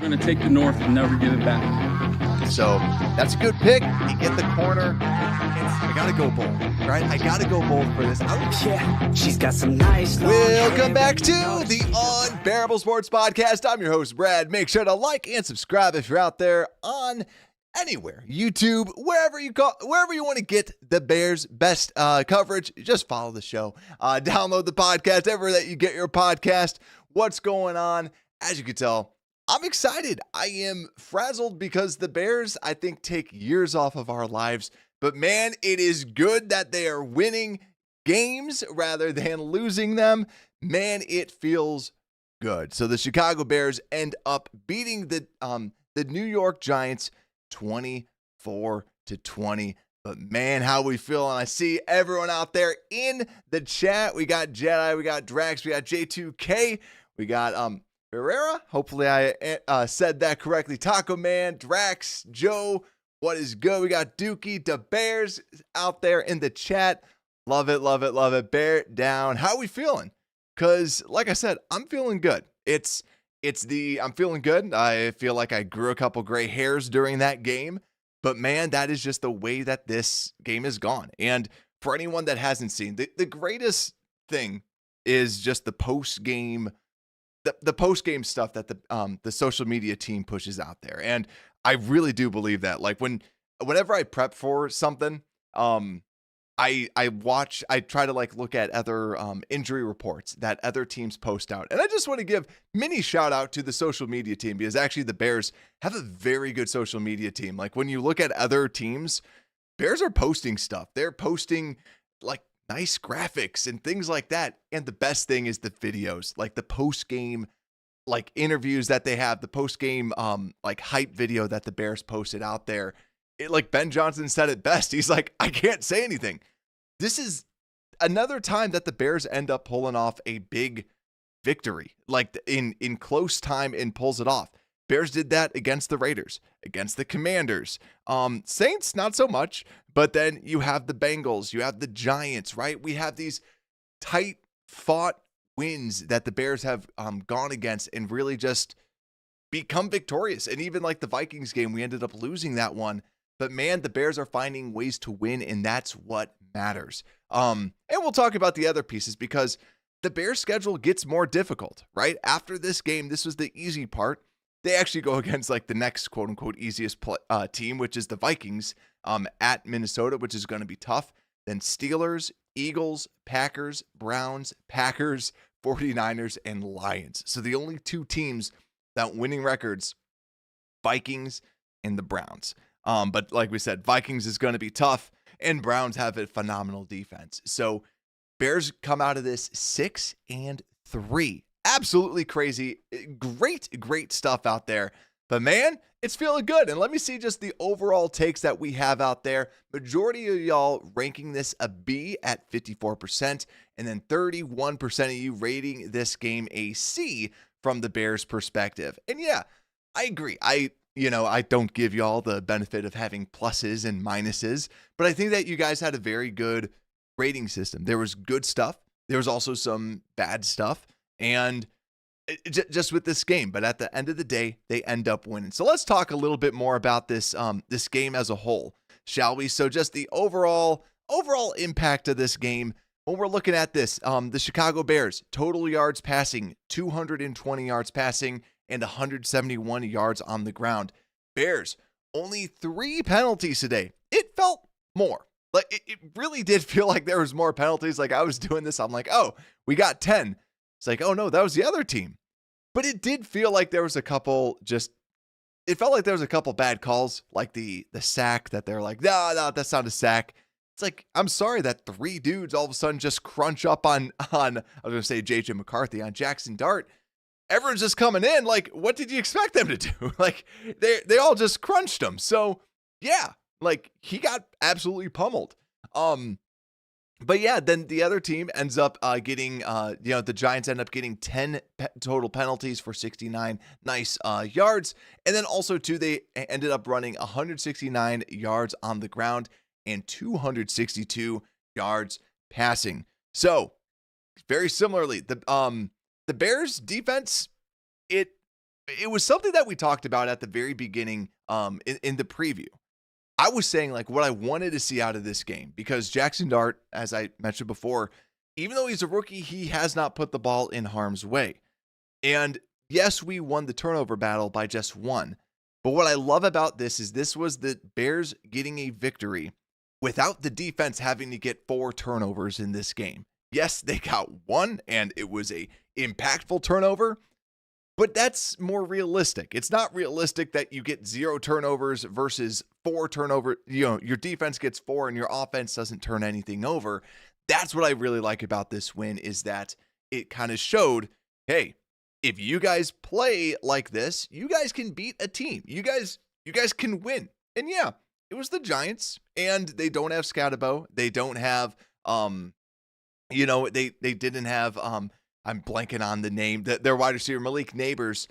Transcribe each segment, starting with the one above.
We're going to take the North and never give it back. So that's a good pick. You get the corner. I got to go bold, right? I got to go bold for this. Yeah, she's got some nice. Welcome back to the Unbearable Sports Podcast. I'm your host, Brad. Make sure to like and subscribe if you're out there on anywhere, YouTube, wherever you want to get the Bears' best coverage. Just follow the show. Download the podcast everywhere that you get your podcast. What's going on? As you can tell, I'm excited. I am frazzled because the Bears, I think, take years off of our lives. But man, it is good that they are winning games rather than losing them. Man, it feels good. So the Chicago Bears end up beating the New York Giants 24-20. But man, how we feeling? I see everyone out there in the chat. We got Jedi, we got Drax, we got J2K, we got Herrera. Hopefully I said that correctly. Taco Man, Drax, Joe. What is good? We got Dookie, the Bears out there in the chat. Love it, love it, love it. Bear down. How are we feeling? Because, like I said, I'm feeling good. I'm feeling good. I feel like I grew a couple gray hairs during that game. But, man, that is just the way that this game is gone. And for anyone that hasn't seen, the greatest thing is just the post-game the post-game stuff that the social media team pushes out there. And I really do believe that. Like whenever I prep for something, I try to like look at other injury reports that other teams post out. And I just want to give mini shout out to the social media team because actually the Bears have a very good social media team. Like when you look at other teams, Bears are posting stuff. They're posting like nice graphics and things like that. And the best thing is the videos, like the post-game like interviews that they have, the post-game like hype video that the Bears posted out there. Like Ben Johnson said it best. He's like, I can't say anything. This is another time that the Bears end up pulling off a big victory, like in close time, and pulls it off. Bears did that against the Raiders, against the Commanders. Saints, not so much. But then you have the Bengals, you have the Giants, right? We have these tight fought wins that the Bears have gone against and really just become victorious. And even like the Vikings game, we ended up losing that one. But man, the Bears are finding ways to win, and that's what matters. And we'll talk about the other pieces because the Bears schedule gets more difficult, right? After this game, this was the easy part. They actually go against like the next quote unquote easiest team, which is the Vikings at Minnesota, which is going to be tough. Then Steelers, Eagles, Packers, Browns, Packers, 49ers, and Lions. So the only two teams that winning records, Vikings and the Browns. But like we said, Vikings is going to be tough and Browns have a phenomenal defense. So Bears come out of this 6-3. Absolutely crazy. Great stuff out there. But man, it's feeling good. And let me see just the overall takes that we have out there. Majority of y'all ranking this a B at 54%. And then 31% of you rating this game a C from the Bears perspective. And yeah, I agree. I don't give y'all the benefit of having pluses and minuses, but I think that you guys had a very good rating system. There was good stuff. There was also some bad stuff. And just with this game, but at the end of the day, they end up winning. So let's talk a little bit more about this this game as a whole, shall we? So just the overall impact of this game. When we're looking at this, the Chicago Bears, total yards passing, 220 yards passing, and 171 yards on the ground. Bears, only 3 penalties today. It felt more. Like it really did feel like there was more penalties. Like I was doing this, I'm like, oh, we got 10. It's like, oh no, that was the other team. But it did feel like there was a couple it felt like there was a couple bad calls, like the sack that they're like, no, that's not a sack. It's like, I'm sorry that 3 dudes all of a sudden just crunch up on I was going to say JJ McCarthy, on Jackson Dart. Everyone's just coming in. Like, what did you expect them to do? Like, they all just crunched him. So, yeah, like, he got absolutely pummeled. But yeah, then the other team ends up getting, the Giants end up getting 10 total penalties for 69 nice yards. And then also, too, they ended up running 169 yards on the ground and 262 yards passing. So, very similarly, the Bears defense, it it was something that we talked about at the very beginning in the preview. I was saying like what I wanted to see out of this game because Jackson Dart, as I mentioned before, even though he's a rookie, he has not put the ball in harm's way. And yes, we won the turnover battle by just one. But what I love about this is this was the Bears getting a victory without the defense having to get 4 turnovers in this game. Yes, they got one, and it was a impactful turnover, but that's more realistic. It's not realistic that you get 0 turnovers versus 4 turnovers. You know, your defense gets 4 and your offense doesn't turn anything over. That's what I really like about this win is that it kind of showed, hey, if you guys play like this, you guys can beat a team. You guys can win. And yeah, it was the Giants, and they don't have Scatterbo. They don't have, they didn't have, I'm blanking on the name, their wide receiver, Malik Neighbors,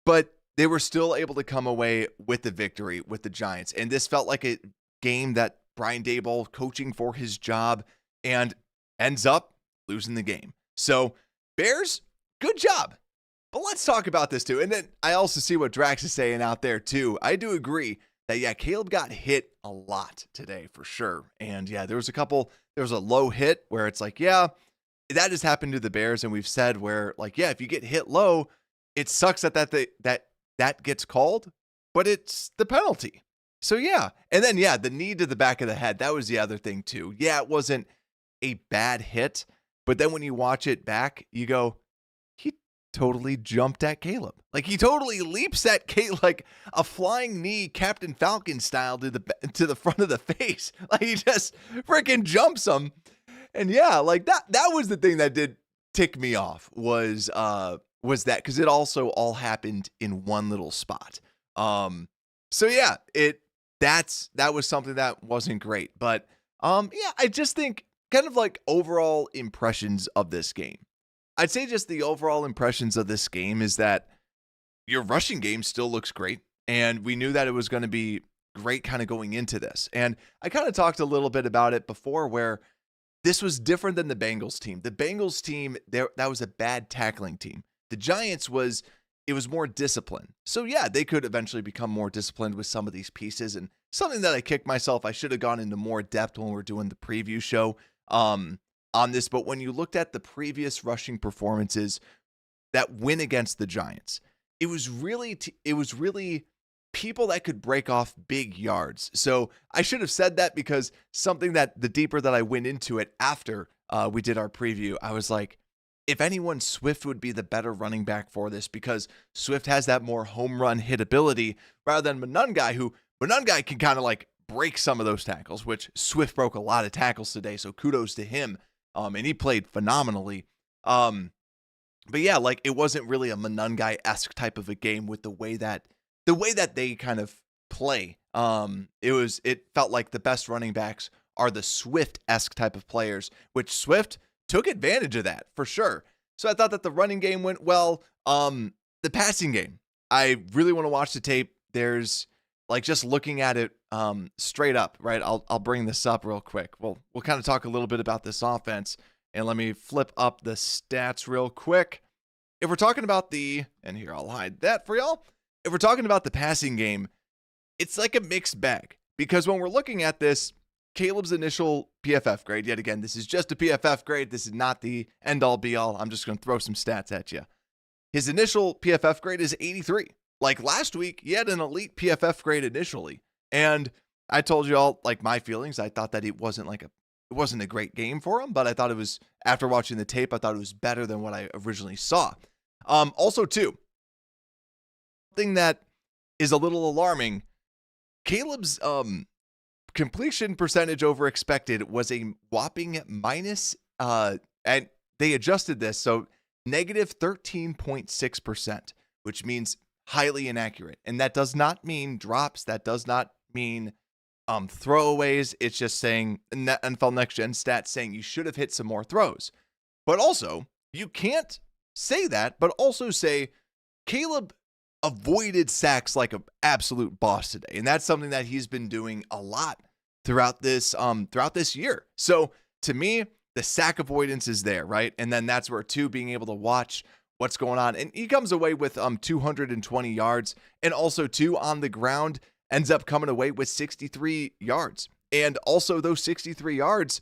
but they were still able to come away with the victory with the Giants. And this felt like a game that Brian Daboll coaching for his job and ends up losing the game. So Bears, good job. But let's talk about this too. And then I also see what Drax is saying out there too. I do agree that, yeah, Caleb got hit a lot today for sure. And yeah, there was a low hit where it's like, yeah, that has happened to the Bears. And we've said where like, yeah, if you get hit low, it sucks that gets called, but it's the penalty. So yeah. And then, yeah, the knee to the back of the head, that was the other thing too. Yeah, it wasn't a bad hit, but then when you watch it back, you go, he totally jumped at Caleb. Like he totally leaps at Caleb like a flying knee, Captain Falcon style to the front of the face. Like he just freaking jumps him. And yeah, like that was the thing that did tick me off was that because it also all happened in one little spot. So yeah, that was something that wasn't great. But yeah, I just think kind of like overall impressions of this game. I'd say just the overall impressions of this game is that your rushing game still looks great. And we knew that it was going to be great kind of going into this. And I kind of talked a little bit about it before where this was different than the Bengals team. The Bengals team, that was a bad tackling team. The Giants it was more disciplined. So yeah, they could eventually become more disciplined with some of these pieces. And something that I kicked myself, I should have gone into more depth when we were doing the preview show on this. But when you looked at the previous rushing performances that win against the Giants, it was really people that could break off big yards. So I should have said that because something that the deeper that I went into it after we did our preview, I was like, if anyone, Swift would be the better running back for this because Swift has that more home run hit ability rather than Monungai can kind of like break some of those tackles, which Swift broke a lot of tackles today. So kudos to him. And he played phenomenally. But yeah, like it wasn't really a Monungai-esque type of a game with the way that they kind of play. It felt like the best running backs are the Swift-esque type of players, which Swift took advantage of that for sure. So I thought that the running game went well. The passing game, I really want to watch the tape. There's like just looking at it straight up, right? I'll bring this up real quick. We'll kind of talk a little bit about this offense, and let me flip up the stats real quick. If we're talking about and here I'll hide that for y'all. If we're talking about the passing game, it's like a mixed bag because when we're looking at this, Caleb's initial PFF grade, yet again, this is just a PFF grade. This is not the end all be all. I'm just going to throw some stats at you. His initial PFF grade is 83. Like last week, he had an elite PFF grade initially. And I told you all like my feelings. I thought that it wasn't a great game for him, but I thought it was, after watching the tape, I thought it was better than what I originally saw. Also too, thing that is a little alarming, Caleb's completion percentage over expected was a whopping minus, and they adjusted this, so negative 13.6%, which means highly inaccurate. And that does not mean drops. That does not mean throwaways. It's just saying NFL Next Gen stats saying you should have hit some more throws. But also, you can't say that, but also say Caleb avoided sacks like an absolute boss today. And that's something that he's been doing a lot throughout this year. So to me, the sack avoidance is there, right? And then that's where being able to watch what's going on. And he comes away with 220 yards, and also too on the ground ends up coming away with 63 yards. And also those 63 yards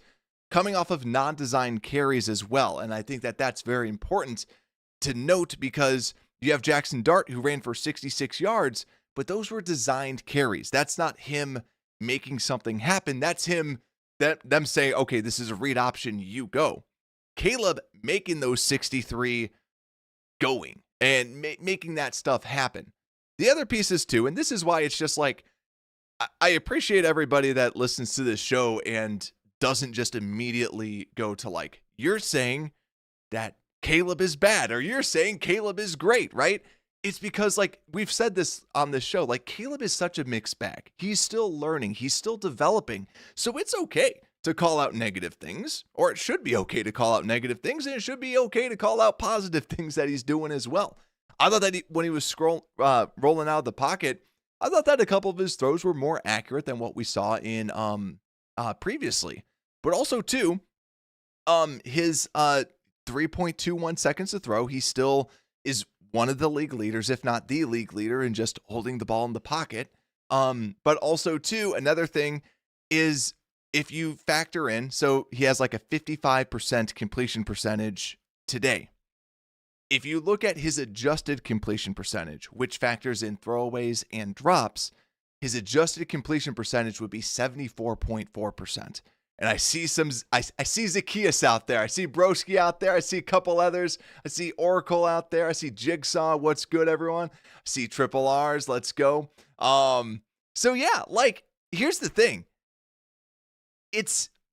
coming off of non-designed carries as well. And I think that that's very important to note, because you have Jackson Dart, who ran for 66 yards, but those were designed carries. That's not him making something happen. That's them saying, okay, this is a read option, you go. Caleb making those 63 going and making that stuff happen. The other pieces too, and this is why it's just like, I appreciate everybody that listens to this show and doesn't just immediately go to like, you're saying that Caleb is bad, or you're saying Caleb is great, right? It's because, like, we've said this on this show, like, Caleb is such a mixed bag. He's still learning. He's still developing. So it's okay to call out negative things, or it should be okay to call out negative things, and it should be okay to call out positive things that he's doing as well. I thought that when he was rolling out of the pocket, I thought that a couple of his throws were more accurate than what we saw in previously. But also, too, his 3.21 seconds to throw, he still is one of the league leaders, if not the league leader, in just holding the ball in the pocket. But also, too, another thing is if you factor in, so he has like a 55% completion percentage today. If you look at his adjusted completion percentage, which factors in throwaways and drops, his adjusted completion percentage would be 74.4%. And I see I see Zacchaeus out there. I see Broski out there. I see a couple others. I see Oracle out there. I see Jigsaw. What's good, everyone? I see Triple R's. Let's go. So yeah, like, here's the thing.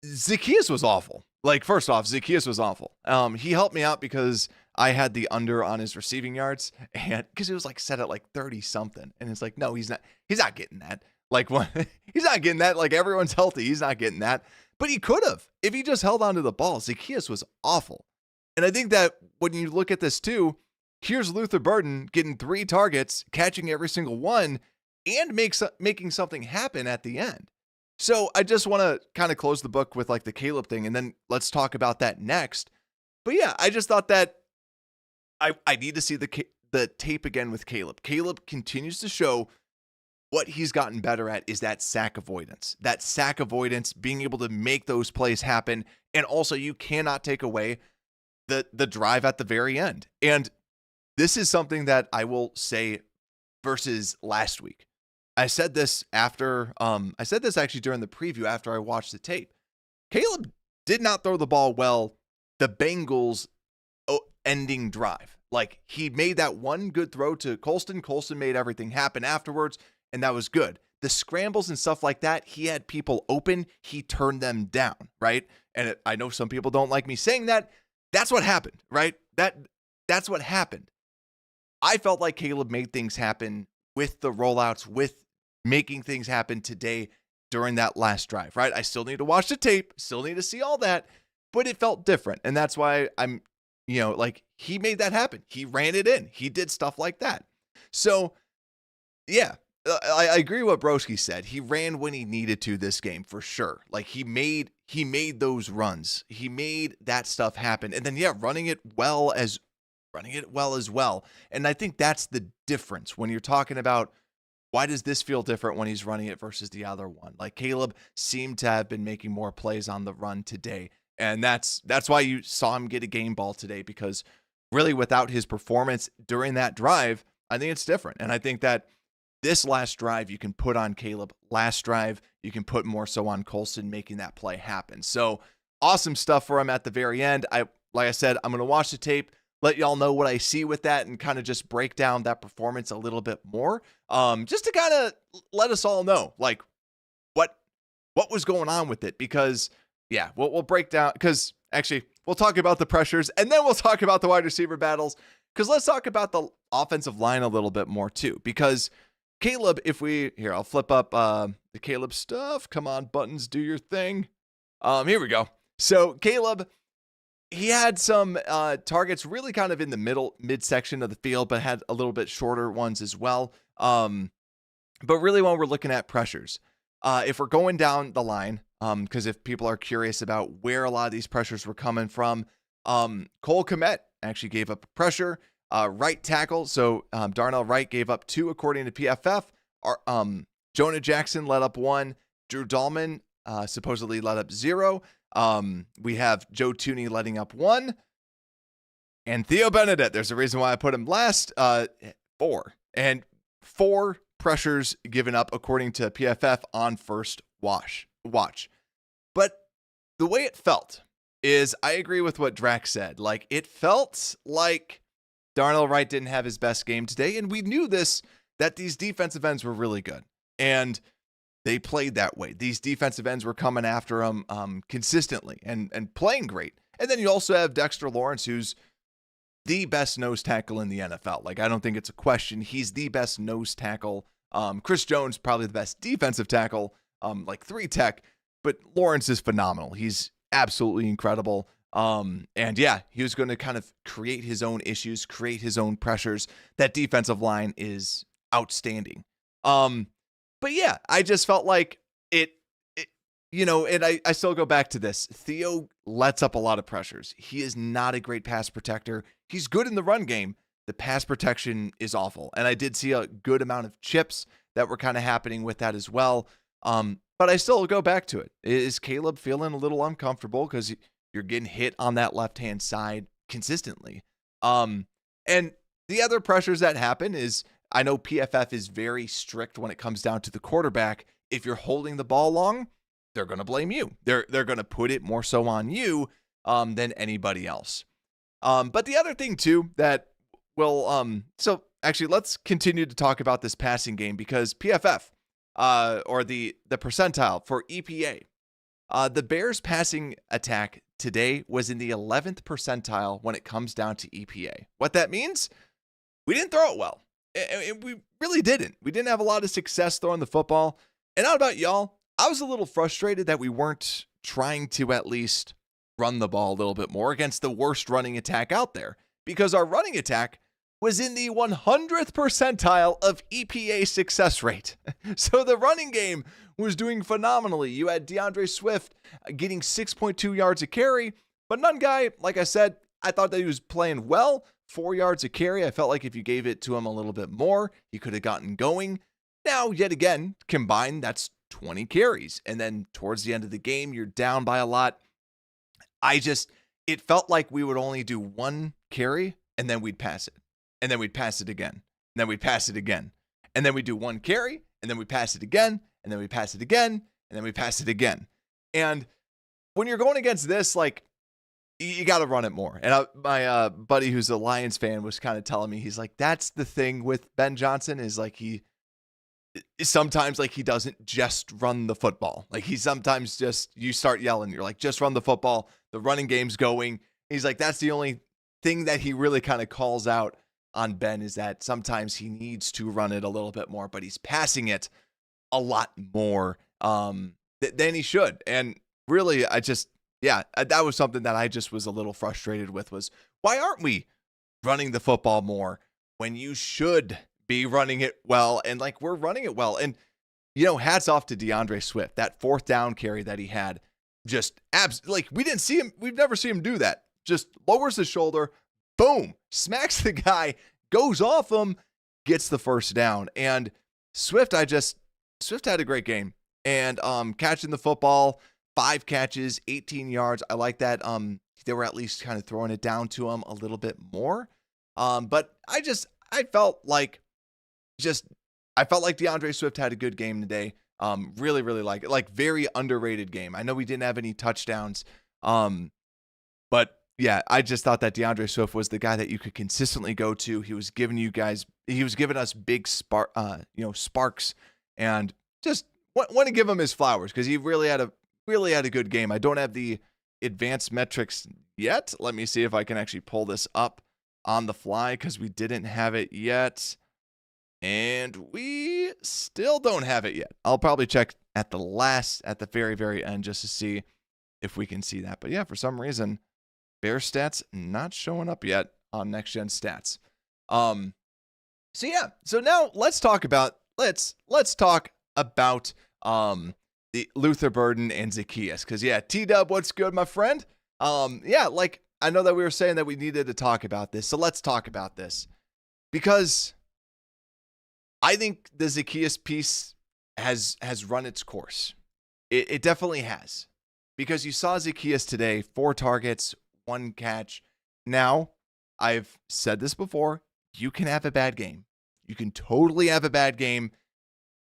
Zacchaeus was awful. Like, first off, Zacchaeus was awful. He helped me out because I had the under on his receiving yards, and because it was like set at like 30 something. And it's like, no, he's not getting that. Like, what? He's not getting that. Like, everyone's healthy. He's not getting that. But he could have if he just held onto the ball. Zacchaeus was awful. And I think that when you look at this too, here's Luther Burden getting 3 targets, catching every single one, and making something happen at the end. So I just want to kind of close the book with like the Caleb thing, and then let's talk about that next. But yeah, I just thought that I need to see the tape again with Caleb. Caleb continues to show what he's gotten better at is that sack avoidance. That sack avoidance, being able to make those plays happen. And also, you cannot take away the drive at the very end. And this is something that I will say versus last week. I said this actually during the preview after I watched the tape. Caleb did not throw the ball well the Bengals ending drive. Like, he made that one good throw to Colston. Colston made everything happen afterwards, and that was good. The scrambles and stuff like that, he had people open. He turned them down, right? And I know some people don't like me saying that. That's what happened, right? That's what happened. I felt like Caleb made things happen with the rollouts, with making things happen today during that last drive, right? I still need to watch the tape, still need to see all that, but it felt different. And that's why I'm, like, he made that happen. He ran it in. He did stuff like that. So, yeah, I agree with what Broski said. He ran when he needed to this game for sure. Like, he made those runs. He made that stuff happen. And then, yeah, running it well as well. And I think that's the difference when you're talking about why does this feel different when he's running it versus the other one. Like, Caleb seemed to have been making more plays on the run today. And that's why you saw him get a game ball today, because really without his performance during that drive, I think it's different. And I think that this last drive you can put on Caleb. Last drive, you can put more so on Colston making that play happen. So awesome stuff for him at the very end. Like I said, I'm going to watch the tape, let y'all know what I see with that, and kind of just break down that performance a little bit more. Just to kind of let us all know, like, what was going on with it. Because, yeah, we'll break down, because actually we'll talk about the pressures, and then we'll talk about the wide receiver battles, because let's talk about the offensive line a little bit more too. Because Caleb, I'll flip up the Caleb stuff. Come on, buttons, do your thing. Here we go. So Caleb, he had some targets really kind of in the midsection of the field, but had a little bit shorter ones as well. But really when we're looking at pressures, if we're going down the line, because if people are curious about where a lot of these pressures were coming from, Cole Kmet actually gave up pressure. Right tackle, so Darnell Wright gave up 2 according to PFF. Jonah Jackson let up 1. Drew Dahlman supposedly let up 0. We have Joe Tooney letting up 1. And Theo Benedict, there's a reason why I put him last, 4. And 4 pressures given up according to PFF on first watch. But the way it felt is, I agree with what Drax said. Like, it felt like Darnell Wright didn't have his best game today, and we knew this, that these defensive ends were really good, and they played that way. These defensive ends were coming after him consistently and playing great. And then you also have Dexter Lawrence, who's the best nose tackle in the NFL. Like, I don't think it's a question. He's the best nose tackle. Chris Jones, probably the best defensive tackle, like 3-tech, but Lawrence is phenomenal. He's absolutely incredible. And yeah, he was going to kind of create his own issues, create his own pressures. That defensive line is outstanding. But yeah, I just felt like it and I still go back to this. Theo lets up a lot of pressures. He is not a great pass protector. He's good in the run game. The pass protection is awful. And I did see a good amount of chips that were kind of happening with that as well. But I still go back to it. Is Caleb feeling a little uncomfortable because you're getting hit on that left-hand side consistently? And the other pressures that happen is, I know PFF is very strict when it comes down to the quarterback. If you're holding the ball long, they're going to blame you. They're going to put it more so on you than anybody else. But the other thing too that will so actually let's continue to talk about this passing game, because PFF or the percentile for EPA, the Bears passing attack today was in the 11th percentile when it comes down to EPA. What that means? We didn't throw it well. We really didn't. We didn't have a lot of success throwing the football. And how about y'all? I was a little frustrated that we weren't trying to at least run the ball a little bit more against the worst running attack out there, because our running attack was in the 100th percentile of EPA success rate. So the running game was doing phenomenally. You had DeAndre Swift getting 6.2 yards a carry, but none guy, like I said, I thought that he was playing well. 4 yards a carry. I felt like if you gave it to him a little bit more, he could have gotten going. Now, yet again, combined, that's 20 carries. And then towards the end of the game, you're down by a lot. It felt like we would only do 1 carry and then we'd pass it. And then we'd pass it again. And then we'd pass it again. And then we'd do 1 carry and then we pass it again. And then we pass it again. And then we pass it again. And when you're going against this, like, you got to run it more. And my buddy who's a Lions fan was kind of telling me, he's like, that's the thing with Ben Johnson, is like he sometimes, like, he doesn't just run the football. Like, he sometimes just, you start yelling, you're like, just run the football. The running game's going. He's like, that's the only thing that he really kind of calls out on Ben, is that sometimes he needs to run it a little bit more, but he's passing it a lot more than he should. And really, that was something that I just was a little frustrated with, was why aren't we running the football more when you should be running it well? And like, we're running it well. And, hats off to DeAndre Swift, that 4th down carry that he had, just we didn't see him. We've never seen him do that. Just lowers his shoulder, boom, smacks the guy, goes off him, gets the 1st down. And Swift had a great game. And catching the football, 5 catches, 18 yards. I like that. They were at least kind of throwing it down to him a little bit more. But I felt like DeAndre Swift had a good game today. Really, really like it. Like, very underrated game. I know we didn't have any touchdowns. But yeah, I just thought that DeAndre Swift was the guy that you could consistently go to. He was giving us big sparks, and just want to give him his flowers, because he really had a good game. I don't have the advanced metrics yet. Let me see if I can actually pull this up on the fly, because we didn't have it yet. And we still don't have it yet. I'll probably check at the very, very end, just to see if we can see that. But yeah, for some reason, Bear stats not showing up yet on Next Gen Stats. So now let's talk about the Luther Burden and Zacchaeus, because T-Dub, what's good, my friend? I know that we were saying that we needed to talk about this, so let's talk about this. Because I think the Zacchaeus piece has run its course. It definitely has. Because you saw Zacchaeus today, 4 targets, 1 catch. Now, I've said this before, you can have a bad game. You can totally have a bad game.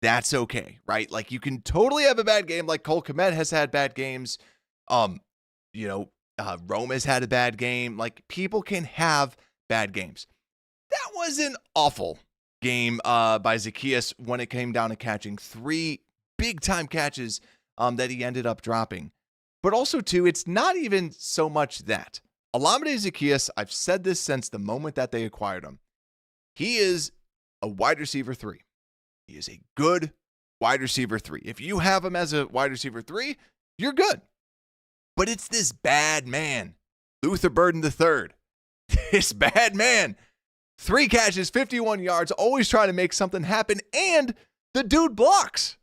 That's okay, right? Like, you can totally have a bad game, like Cole Kmet has had bad games. Rome has had a bad game. Like, people can have bad games. That was an awful game by Zacchaeus when it came down to catching 3 big-time catches that he ended up dropping. But also, too, it's not even so much that. Olamide Zacchaeus, I've said this since the moment that they acquired him. He is a wide receiver 3. He is a good wide receiver 3. If you have him as a wide receiver 3, you're good. But it's this bad man, Luther Burden III. This bad man. 3 catches, 51 yards, always trying to make something happen, and the dude blocks.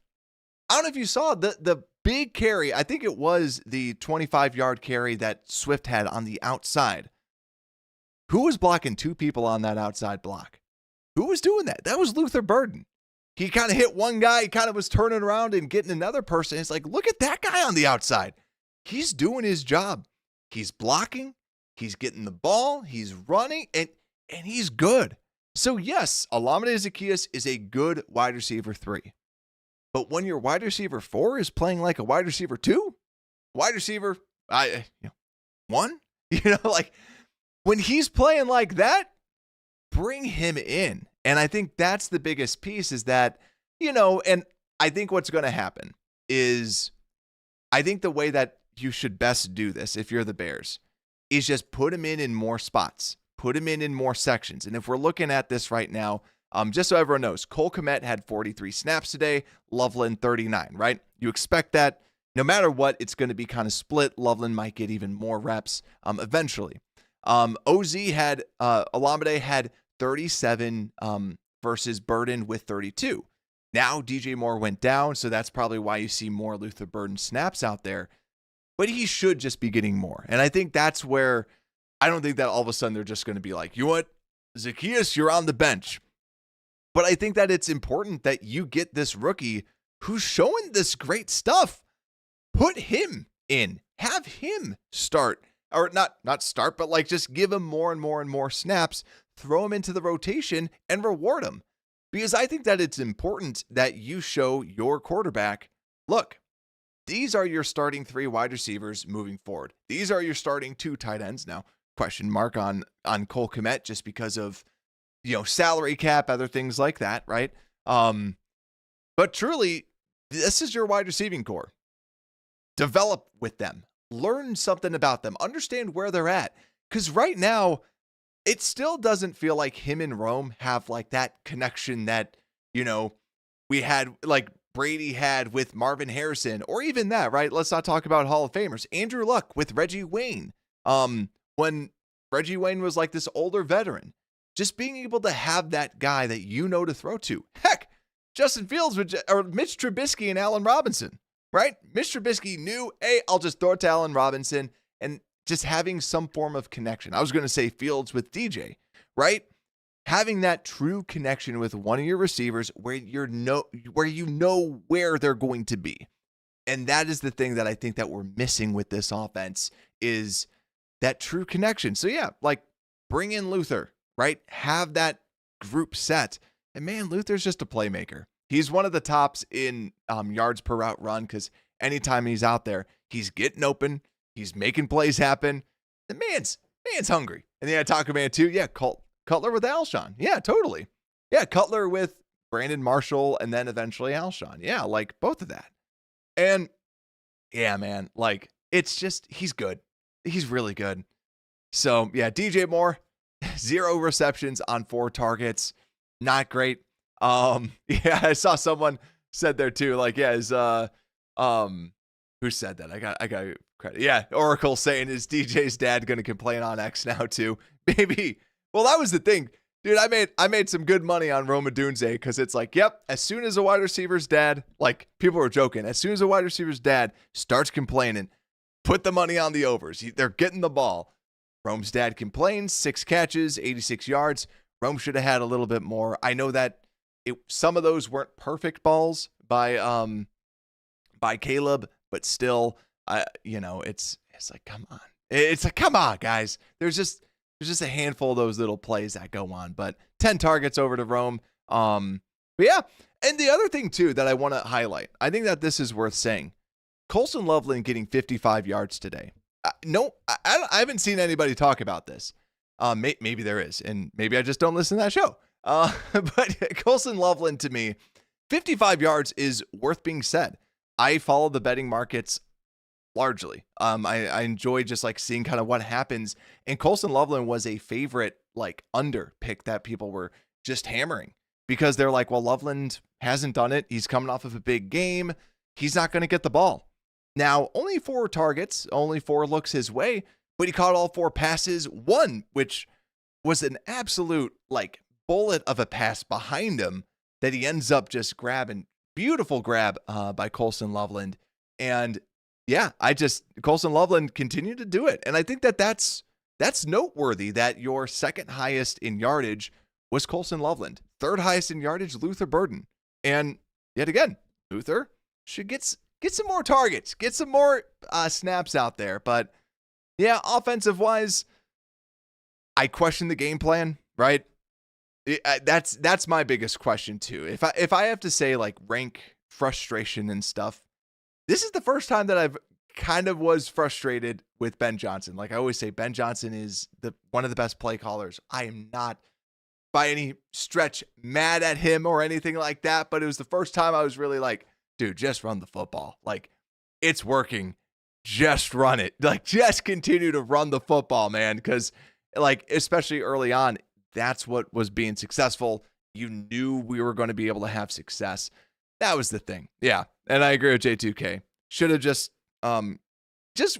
I don't know if you saw the big carry. I think it was the 25-yard carry that Swift had on the outside. Who was blocking 2 people on that outside block? Who was doing that? That was Luther Burden. He kind of hit one guy, he kind of was turning around and getting another person. It's like, look at that guy on the outside. He's doing his job. He's blocking, he's getting the ball, he's running, and he's good. So yes, Olamide Zacchaeus is a good wide receiver 3. But when your wide receiver 4 is playing like a wide receiver 2, wide receiver 1, like when he's playing like that, bring him in. And I think that's the biggest piece is that, and I think what's going to happen is I think the way that you should best do this, if you're the Bears, is just put him in more spots, put him in more sections. And if we're looking at this right now, just so everyone knows, Cole Kmet had 43 snaps today, Loveland 39, right? You expect that no matter what, it's going to be kind of split. Loveland might get even more reps eventually. Olamide had 37 versus Burden with 32. Now DJ Moore went down, so that's probably why you see more Luther Burden snaps out there. But he should just be getting more. And I think that's where I don't think that all of a sudden they're just going to be like, you know what, Zacchaeus, you're on the bench. But I think that it's important that you get this rookie who's showing this great stuff. Put him in. Have him start. Or not start, but like just give him more and more and more snaps. Throw him into the rotation and reward him. Because I think that it's important that you show your quarterback, look, these are your starting 3 wide receivers moving forward. These are your starting 2 tight ends. Now, question mark on Cole Kmet just because of salary cap, other things like that, right? But truly, this is your wide receiving core. Develop with them. Learn something about them. Understand where they're at. Because right now, it still doesn't feel like him and Rome have like that connection that, we had, like Brady had with Marvin Harrison, or even that, right? Let's not talk about Hall of Famers. Andrew Luck with Reggie Wayne. When Reggie Wayne was like this older veteran. Just being able to have that guy that to throw to. Heck, Justin Fields or Mitch Trubisky and Allen Robinson, right? Mitch Trubisky knew, hey, I'll just throw it to Allen Robinson, and just having some form of connection. I was going to say Fields with DJ, right? Having that true connection with one of your receivers where you know where they're going to be. And that is the thing that I think that we're missing with this offense is that true connection. So yeah, like bring in Luther. Right? Have that group set. And man, Luther's just a playmaker. He's one of the tops in yards per route run because anytime he's out there, he's getting open. He's making plays happen. The man's hungry. And then I Taco Man too. Yeah, Cutler with Alshon. Yeah, totally. Yeah, Cutler with Brandon Marshall and then eventually Alshon. Yeah, like both of that. And yeah, man, like it's just, he's good. He's really good. So yeah, DJ Moore, 0 receptions on 4 targets. Not great. Yeah, I saw someone said there too, like, yeah, is who said that? I got credit. Yeah, Oracle saying, is DJ's dad gonna complain on X now too? Maybe. Well, that was the thing. Dude, I made some good money on Rome Odunze because it's like, yep, as soon as a wide receiver's dad, like people were joking, as soon as a wide receiver's dad starts complaining, put the money on the overs. They're getting the ball. Rome's dad complains, 6 catches, 86 yards. Rome should have had a little bit more. I know that some of those weren't perfect balls by Caleb, but still, it's like, come on. It's like, come on, guys. There's just a handful of those little plays that go on, but 10 targets over to Rome. But yeah, and the other thing too that I want to highlight, I think that this is worth saying. Colson Loveland getting 55 yards today. I haven't seen anybody talk about this. Maybe there is, and maybe I just don't listen to that show. But Colson Loveland, to me, 55 yards is worth being said. I follow the betting markets largely. I enjoy just like seeing kind of what happens. And Colson Loveland was a favorite like under pick that people were just hammering because they're like, well, Loveland hasn't done it. He's coming off of a big game. He's not going to get the ball. Now, only 4 targets, only 4 looks his way, but he caught all 4 passes, one, which was an absolute like bullet of a pass behind him that he ends up just grabbing. Beautiful grab by Colson Loveland. And yeah, Colson Loveland continued to do it. And I think that's noteworthy that your second highest in yardage was Colson Loveland. Third highest in yardage, Luther Burden. And yet again, Luther should get some more targets, get some more snaps out there. But yeah, offensive wise, I question the game plan, right? That's my biggest question too. If I have to say like rank frustration and stuff, this is the first time that I've kind of was frustrated with Ben Johnson. Like I always say, Ben Johnson is one of the best play callers. I am not by any stretch mad at him or anything like that, but it was the first time I was really like, dude, just run the football. Like it's working. Just run it. Like just continue to run the football, man. Because like, especially early on, that's what was being successful. You knew we were going to be able to have success. That was the thing. Yeah. And I agree with J2K. Should have just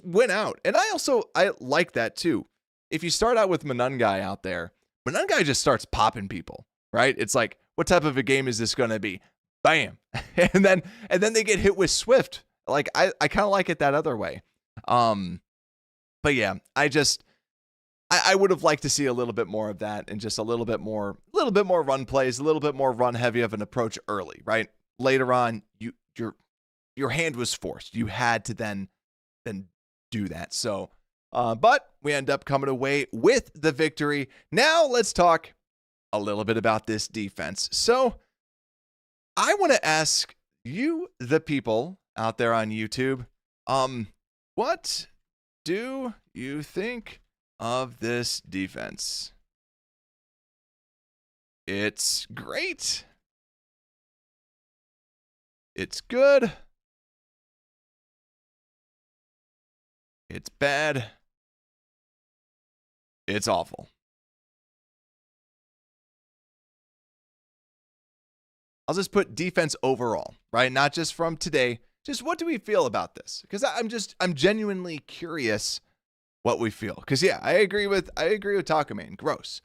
went out. And I like that too. If you start out with Monungai out there, Monungai just starts popping people, right? It's like, what type of a game is this going to be? Bam. and then they get hit with Swift. Like I kind of like it that other way. But yeah, I would have liked to see a little bit more of that and just a little bit more run plays, a little bit more run heavy of an approach early, right? Later on, your hand was forced. You had to then do that. So, but we end up coming away with the victory. Now let's talk a little bit about this defense. So I want to ask you, the people out there on YouTube, what do you think of this defense? It's great. It's good. It's bad. It's awful. I'll just put defense overall, right? Not just from today. Just what do we feel about this? Because I'm genuinely curious what we feel. Because yeah, I agree with Takamane. Gross.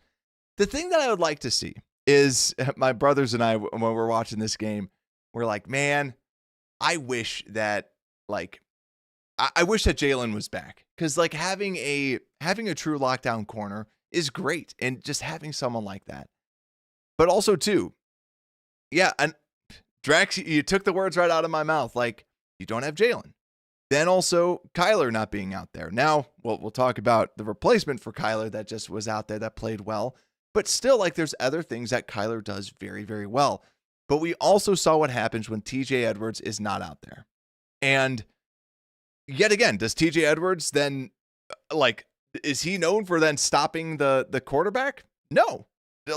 The thing that I would like to see is my brothers and I, when we're watching this game, we're like, man, I wish that Jalen was back. Because like having a true lockdown corner is great, and just having someone like that. But also too, yeah, and Drax, you took the words right out of my mouth. Like, you don't have Jalen. Then also Kyler not being out there. Now, we'll talk about the replacement for Kyler that just was out there that played well. But still, like, there's other things that Kyler does very, very well. But we also saw what happens when TJ Edwards is not out there. And yet again, does TJ Edwards then, like, is he known for then stopping the quarterback? No.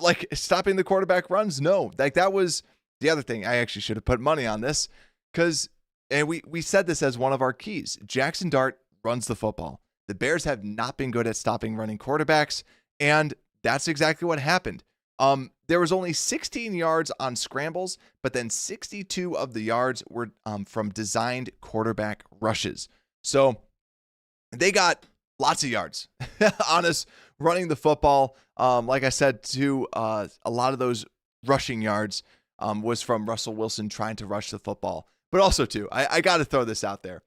Like, stopping the quarterback runs? No. Like, that was the other thing. I actually should have put money on this because, and we said this as one of our keys, Jackson Dart runs the football. The Bears have not been good at stopping running quarterbacks, and that's exactly what happened. There was only 16 yards on scrambles, but then 62 of the yards were from designed quarterback rushes. So they got lots of yards on us running the football. Like I said, too, a lot of those rushing yards was from Russell Wilson trying to rush the football. But also, too, I got to throw this out there.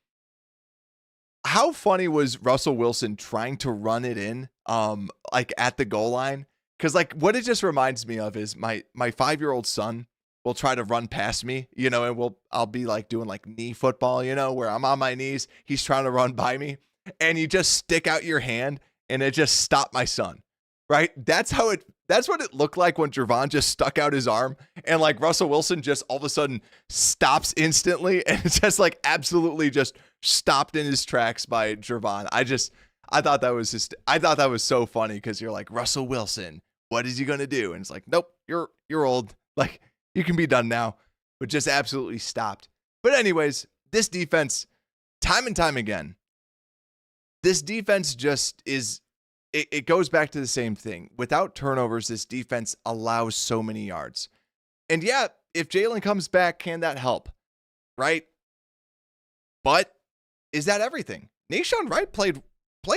How funny was Russell Wilson trying to run it in like at the goal line. Cause like what it just reminds me of is my 5-year-old son will try to run past me, you know, and I'll be like doing like knee football, you know, where I'm on my knees, he's trying to run by me, and you just stick out your hand and it just stopped my son. Right? That's what it looked like when Javon just stuck out his arm, and like Russell Wilson just all of a sudden stops instantly, and it's just like absolutely just stopped in his tracks by Javon. I thought that was so funny, because you're like, Russell Wilson, what is he gonna do? And it's like, nope, you're old. Like, you can be done now. But just absolutely stopped. But anyways, this defense, time and time again, this defense just is, it goes back to the same thing. Without turnovers, this defense allows so many yards. And yeah, if Jalen comes back, can that help? Right? But is that everything? Nahshon Wright played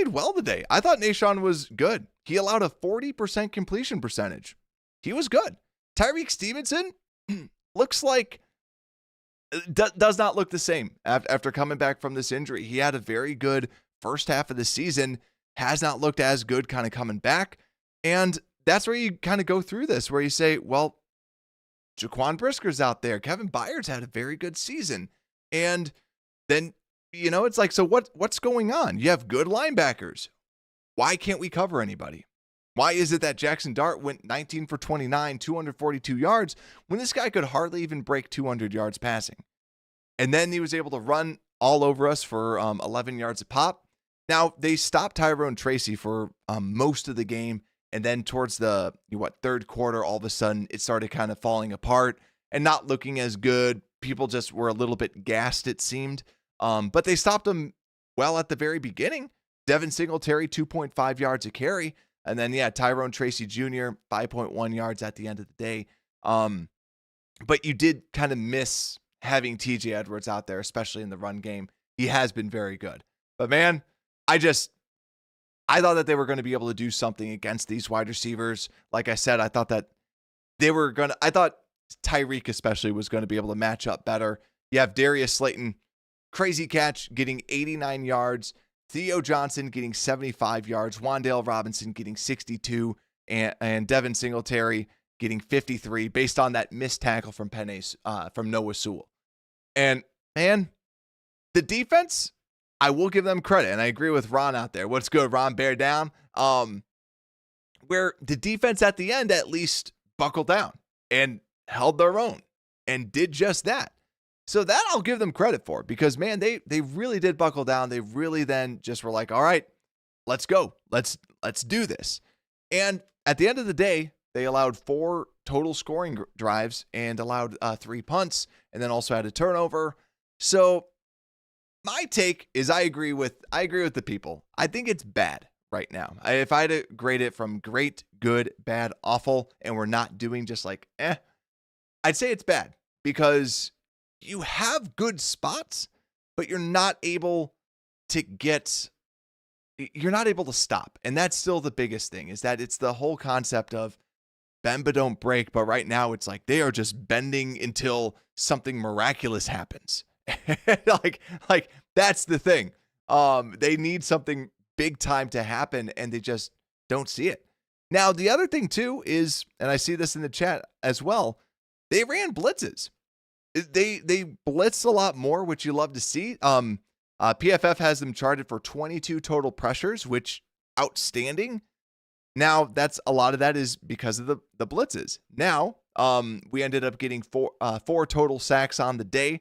well today. I thought Nahshon was good. He allowed a 40% completion percentage. He was good. Tyreek Stevenson looks like, does not look the same after coming back from this injury. He had a very good first half of the season, has not looked as good kind of coming back. And that's where you kind of go through this, where you say, well, Jaquan Brisker's out there. Kevin Byard's had a very good season. And then, you know, it's like, so what's going on? You have good linebackers. Why can't we cover anybody? Why is it that Jackson Dart went 19 for 29, 242 yards, when this guy could hardly even break 200 yards passing? And then he was able to run all over us for 11 yards a pop. Now, they stopped Tyrone Tracy for most of the game, and then towards the third quarter, all of a sudden, it started kind of falling apart and not looking as good. People just were a little bit gassed, it seemed. But they stopped him well at the very beginning. Devin Singletary, 2.5 yards a carry. And then, Tyrone Tracy Jr., 5.1 yards at the end of the day. But you did kind of miss having TJ Edwards out there, especially in the run game. He has been very good. But man, I thought that they were going to be able to do something against these wide receivers. Like I said, I thought that I thought Tyreek especially was going to be able to match up better. You have Darius Slayton, crazy catch, getting 89 yards. Theo Johnson getting 75 yards. Wan'Dale Robinson getting 62. And Devin Singletary getting 53 based on that missed tackle from from Noah Sewell. And man, the defense, I will give them credit. And I agree with Ron out there. What's good, Ron? Bear down. Where the defense at the end at least buckled down and held their own and did just that. So that I'll give them credit for, because man, they really did buckle down. They really then just were like, all right, let's go. Let's do this. And at the end of the day, they allowed 4 total scoring drives and allowed 3 punts, and then also had a turnover. So my take is I agree with the people. I think it's bad right now. If I had to grade it from great, good, bad, awful, and we're not doing just like, I'd say it's bad, because you have good spots, but you're not able to stop. And that's still the biggest thing, is that it's the whole concept of bend but don't break. But right now it's like they are just bending until something miraculous happens. like that's the thing. They need something big time to happen, and they just don't see it. Now, the other thing too is, and I see this in the chat as well, they ran blitzes. They blitzed a lot more, which you love to see. PFF has them charted for 22 total pressures, which outstanding. Now, that's a lot of that is because of the blitzes. Now, we ended up getting 4 total sacks on the day,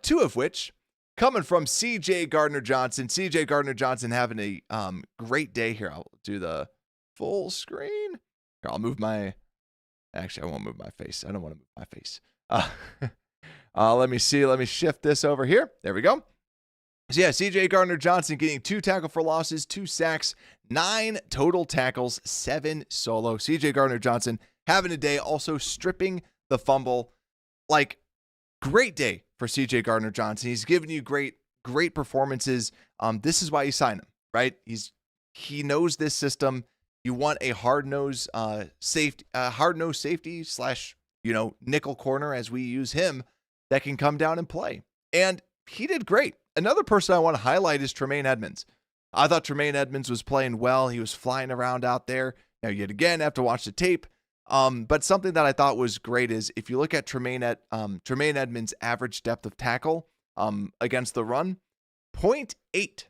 2 of which coming from CJ Gardner-Johnson. CJ Gardner-Johnson having a great day here. I'll do the full screen. Here, I'll move my. Actually, I won't move my face. I don't want to move my face. Let me see. Let me shift this over here. There we go. So CJ Gardner-Johnson getting 2 tackle for losses, 2 sacks, 9 total tackles, 7 solo. CJ Gardner-Johnson having a day, also stripping the fumble. Like, great day for CJ Gardner-Johnson. He's giving you great performances. This is why you sign him, right? He knows this system. You want a hard-nosed safety slash, nickel corner, as we use him, that can come down and play. And he did great. Another person I want to highlight is Tremaine Edmonds. I thought Tremaine Edmonds was playing well. He was flying around out there. Now, yet again, have to watch the tape. But something that I thought was great is if you look at Tremaine Edmonds' average depth of tackle against the run, 0.8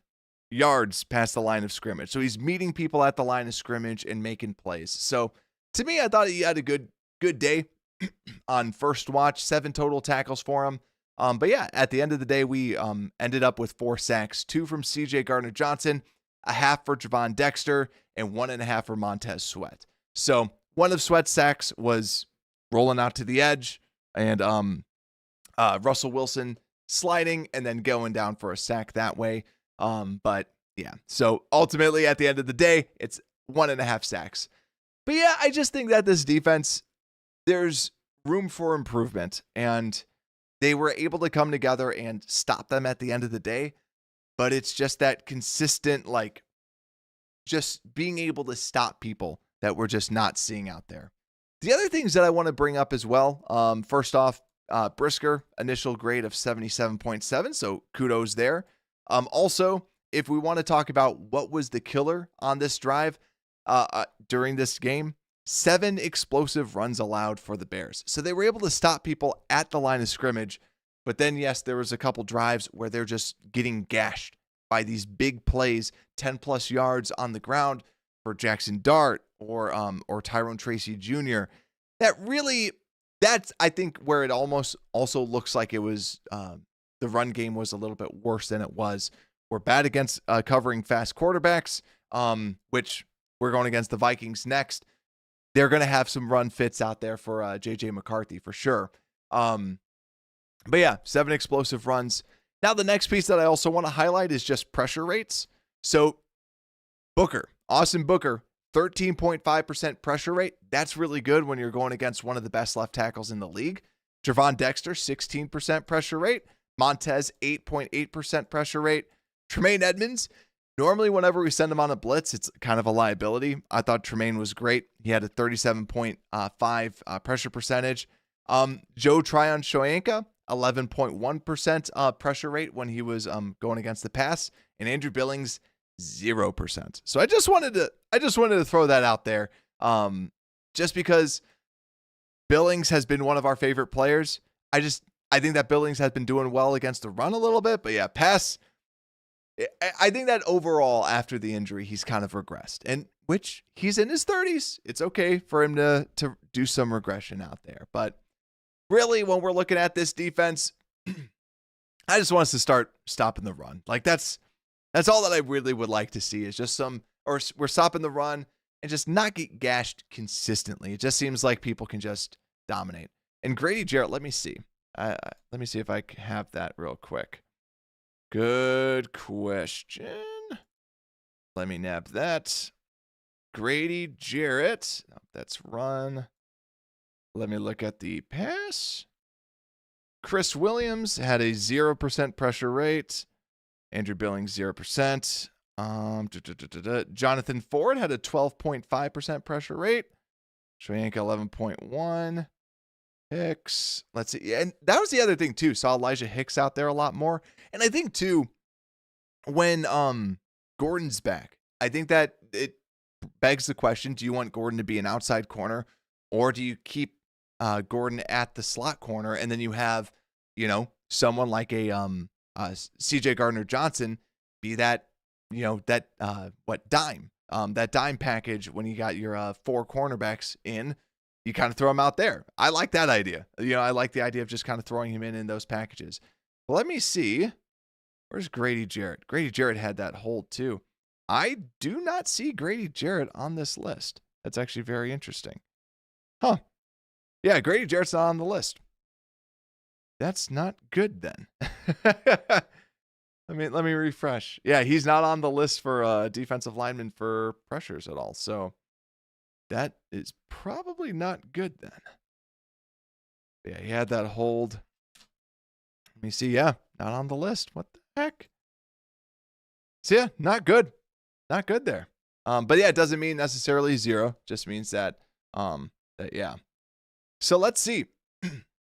yards past the line of scrimmage. So he's meeting people at the line of scrimmage and making plays. So to me, I thought he had a good day on first watch, 7 total tackles for him. But yeah, at the end of the day, we ended up with 4 sacks, 2 from CJ Gardner-Johnson, a half for Javon Dexter, and 1.5 for Montez Sweat. So one of Sweat's sacks was rolling out to the edge, and Russell Wilson sliding and then going down for a sack that way. But yeah, so ultimately at the end of the day, it's 1.5 sacks. But yeah, I just think that this defense, there's room for improvement, and they were able to come together and stop them at the end of the day. But it's just that consistent, like, just being able to stop people that we're just not seeing out there. The other things that I want to bring up as well, first off, Brisker, initial grade of 77.7, so kudos there. Also, if we want to talk about what was the killer on this drive during this game, 7 explosive runs allowed for the Bears. So they were able to stop people at the line of scrimmage. But then, yes, there was a couple drives where they're just getting gashed by these big plays, 10+ yards on the ground for Jackson Dart or Tyrone Tracy Jr. That's, I think, where it almost also looks like it was the run game was a little bit worse than it was. We're bad against covering fast quarterbacks, which we're going against the Vikings next. They're going to have some run fits out there for J.J. McCarthy for sure. But yeah, 7 explosive runs. Now, the next piece that I also want to highlight is just pressure rates. So Austin Booker, 13.5% pressure rate. That's really good when you're going against one of the best left tackles in the league. Javon Dexter, 16% pressure rate. Montez, 8.8% pressure rate. Tremaine Edmonds, normally whenever we send him on a blitz, it's kind of a liability. I thought Tremaine was great. He had a 37.5 pressure percentage. Joe Tryon-Shoyinka, 11.1% pressure rate when he was going against the pass, and Andrew Billings, 0%. So I just wanted to throw that out there, just because Billings has been one of our favorite players. I think that Billings has been doing well against the run a little bit, but yeah, pass. I think that overall after the injury, he's kind of regressed, and which he's in his 30s. It's okay for him to do some regression out there, but really, when we're looking at this defense, I just want us to start stopping the run. Like that's all that I really would like to see is just we're stopping the run and just not get gashed consistently. It just seems like people can just dominate. And Grady Jarrett, let me see. Let me see if I have that real quick. Good question. Let me nab that. Grady Jarrett. That's run. Let me look at the pass. Chris Williams had a 0% pressure rate. Andrew Billings, 0%. Jonathan Ford had a 12.5% pressure rate. Shoyanka, 11.1. Hicks. Let's see. And that was the other thing, too. Saw Elijah Hicks out there a lot more. And I think, too, when Gordon's back, I think that it begs the question, do you want Gordon to be an outside corner, or do you keep Gordon at the slot corner, and then you have, someone like a CJ Gardner-Johnson be that, dime, that dime package when you got your 4 cornerbacks in, you kind of throw him out there. I like that idea. I like the idea of just kind of throwing him in those packages. Well, let me see. Where's Grady Jarrett? Grady Jarrett had that hold too. I do not see Grady Jarrett on this list. That's actually very interesting. Huh. Yeah, Grady Jarrett's not on the list. That's not good then. Let me refresh. Yeah, he's not on the list for defensive lineman for pressures at all. So that is probably not good then. Yeah, he had that hold. Let me see. Yeah, not on the list. What the heck? So yeah, not good. Not good there. But yeah, it doesn't mean necessarily 0. Just means that yeah. So let's see.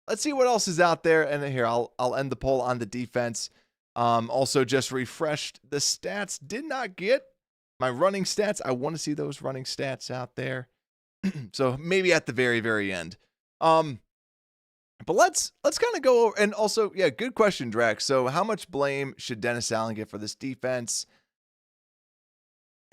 Let's see what else is out there. And here, I'll end the poll on the defense. Also just refreshed the stats. Did not get my running stats. I want to see those running stats out there. So maybe at the very, very end. But let's kind of go over, and also, yeah, good question, Drax. So how much blame should Dennis Allen get for this defense?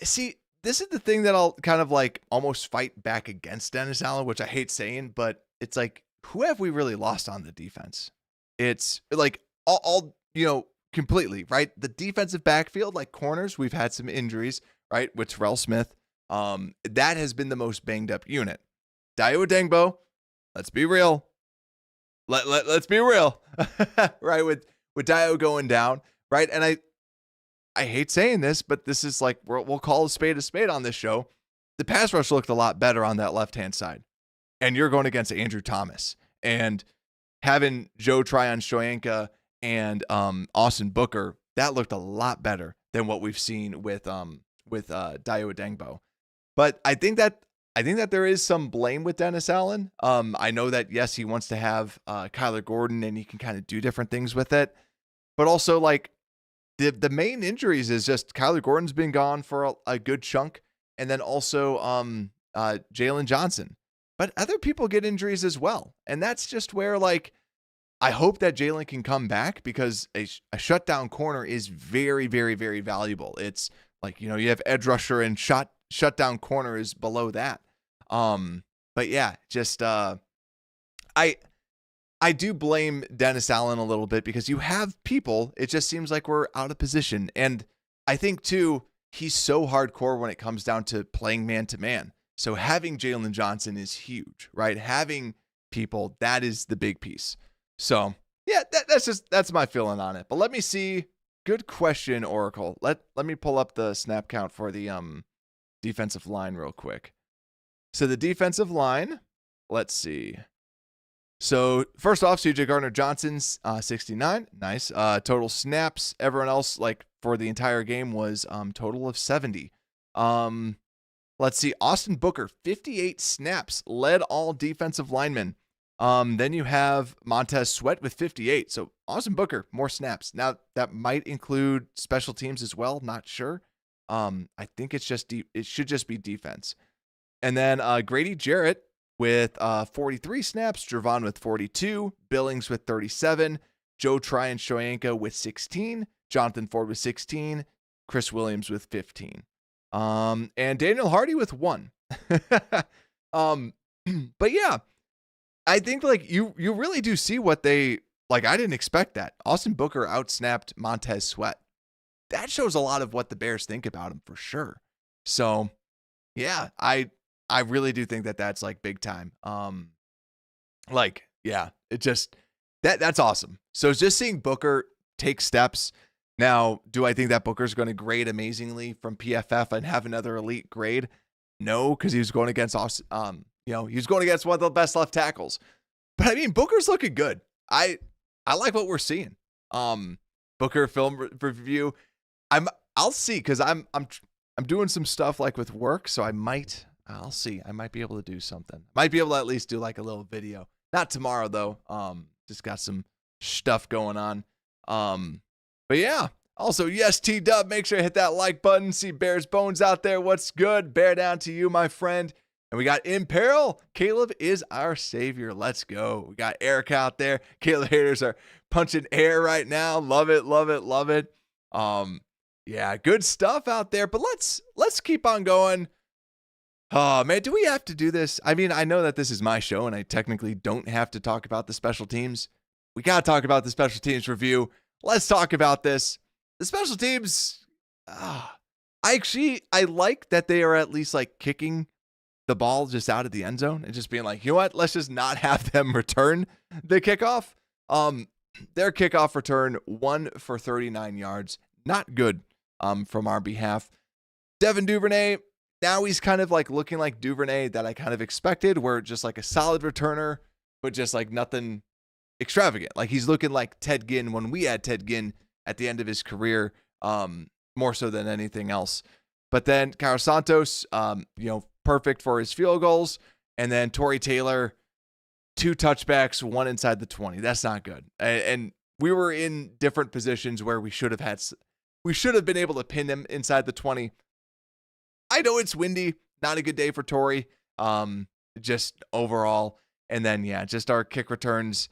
See, this is the thing that I'll kind of like almost fight back against Dennis Allen, which I hate saying, but it's like, who have we really lost on the defense? It's like all completely, right? The defensive backfield, like corners, we've had some injuries, right? With Terrell Smith. That has been the most banged up unit. Dayo Odunze, let's be real. Let's be real, right? With Dayo going down, right? And I hate saying this, but this is like, we'll call a spade on this show. The pass rush looked a lot better on that left-hand side. And you're going against Andrew Thomas. And having Joe Tryon-Shoyinka and Austin Booker, that looked a lot better than what we've seen with Dayo Odunze. But I think that there is some blame with Dennis Allen. I know that, yes, he wants to have Kyler Gordon and he can kind of do different things with it. But also, like, the main injuries is just Kyler Gordon's been gone for a good chunk. And then also Jalen Johnson. But other people get injuries as well. And that's just where, like, I hope that Jalen can come back, because a shutdown corner is very, very, very valuable. It's like, you have edge rusher and shutdown corner is below that. But yeah, just I do blame Dennis Allen a little bit, because you have people, it just seems like we're out of position. And I think too, he's so hardcore when it comes down to playing man to man. So having Jalen Johnson is huge, right? Having people, that is the big piece. So yeah, that's my feeling on it. But let me see. Good question, Oracle. Let me pull up the snap count for the defensive line real quick. So the defensive line, let's see. So first off, CJ Gardner-Johnson's 69. Nice. Total snaps. Everyone else, like, for the entire game was total of 70. Let's see. Austin Booker, 58 snaps, led all defensive linemen. Then you have Montez Sweat with 58. So Austin Booker, more snaps. Now that might include special teams as well. Not sure. I think it should just be defense. And then Grady Jarrett with 43 snaps, Javon with 42, Billings with 37, Joe Tryon-Shoyinka with 16, Jonathan Ford with 16, Chris Williams with 15. And Daniel Hardy with 1. But yeah, I think, like, you really do see what they, like, I didn't expect that. Austin Booker outsnapped Montez Sweat. That shows a lot of what the Bears think about him for sure. So yeah, I really do think that that's, like, big time. Like, yeah, it just, that's awesome. So just seeing Booker take steps. Now, do I think that Booker's going to grade amazingly from PFF and have another elite grade? No, because he was going against Austin, he was going against one of the best left tackles. But I mean, Booker's looking good. I like what we're seeing. Booker film review. I'll see, because I'm doing some stuff, like, with work, so I'll see. I might be able to do something. Might be able to at least do, like, a little video. Not tomorrow though. Just got some stuff going on. But yeah. Also, yes, T-Dub, make sure to hit that like button. See Bears Bones out there. What's good? Bear down to you, my friend. And we got In Peril. Caleb is our savior. Let's go. We got Eric out there. Caleb haters are punching air right now. Love it, love it, love it. Yeah, good stuff out there. But let's keep on going. Oh, man, do we have to do this? I mean, I know that this is my show, and I technically don't have to talk about the special teams. We got to talk about the special teams review. Let's talk about this. The special teams, I like that they are at least, like, kicking the ball just out of the end zone and just being like, you know what? Let's just not have them return the kickoff. Their kickoff return, 1 for 39 yards. Not good from our behalf. Devin Duvernay, now he's kind of, like, looking like Duvernay that I kind of expected, where just, like, a solid returner, but just, like, nothing extravagant. Like, he's looking like Ted Ginn when we had Ted Ginn at the end of his career, more so than anything else. But then Cairo Santos, perfect for his field goals. And then Torrey Taylor, 2 touchbacks, 1 inside the 20. That's not good. And we were in different positions where we should have been able to pin him inside the 20. I know it's windy, not a good day for Torrey, just overall. And then, yeah, just our kick returns,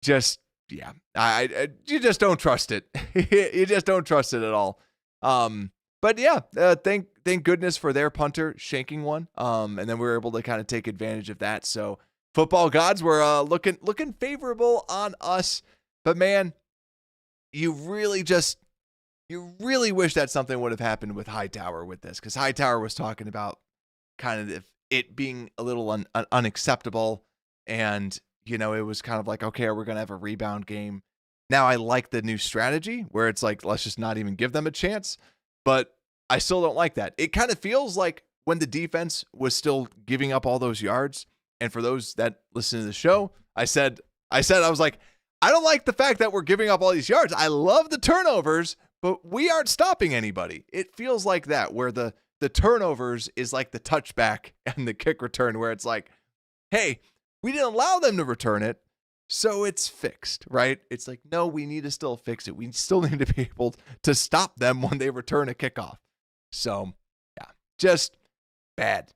just, yeah, you just don't trust it. You just don't trust it at all. But yeah, thank goodness for their punter shanking one. And then we were able to kind of take advantage of that. So football gods were looking favorable on us. But man, you really wish that something would have happened with Hightower with this, because Hightower was talking about kind of it being a little unacceptable. And, you know, it was kind of like, okay, we're going to have a rebound game. Now I like the new strategy where it's like, let's just not even give them a chance. But I still don't like that. It kind of feels like when the defense was still giving up all those yards. And for those that listen to the show, I was like, I don't like the fact that we're giving up all these yards. I love the turnovers, but we aren't stopping anybody. It feels like that, where the turnovers is like the touchback and the kick return, where it's like, hey, we didn't allow them to return it, so it's fixed, right? It's like, no, we need to still fix it. We still need to be able to stop them when they return a kickoff. So, yeah, just bad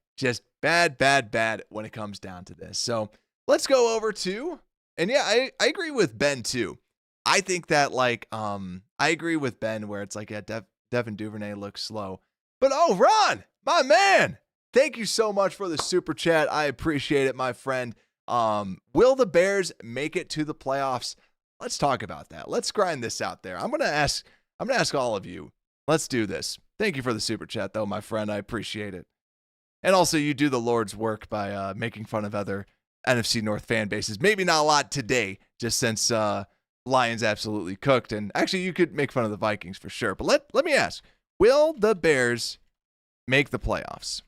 when it comes down to this. So let's go over to, and yeah, I agree with Ben too. I think that I agree with Ben where it's like, yeah, Devin Duvernay looks slow. But oh, Ron, my man, thank you so much for the super chat. I appreciate it, my friend. Will the Bears make it to the playoffs? Let's talk about that. Let's grind this out there. I'm gonna ask all of you. Let's do this. Thank you for the super chat, though, my friend. I appreciate it. And also, you do the Lord's work by making fun of other NFC North fan bases. Maybe not a lot today, just since Lions absolutely cooked. And actually, you could make fun of the Vikings for sure. But let me ask, will the Bears make the playoffs?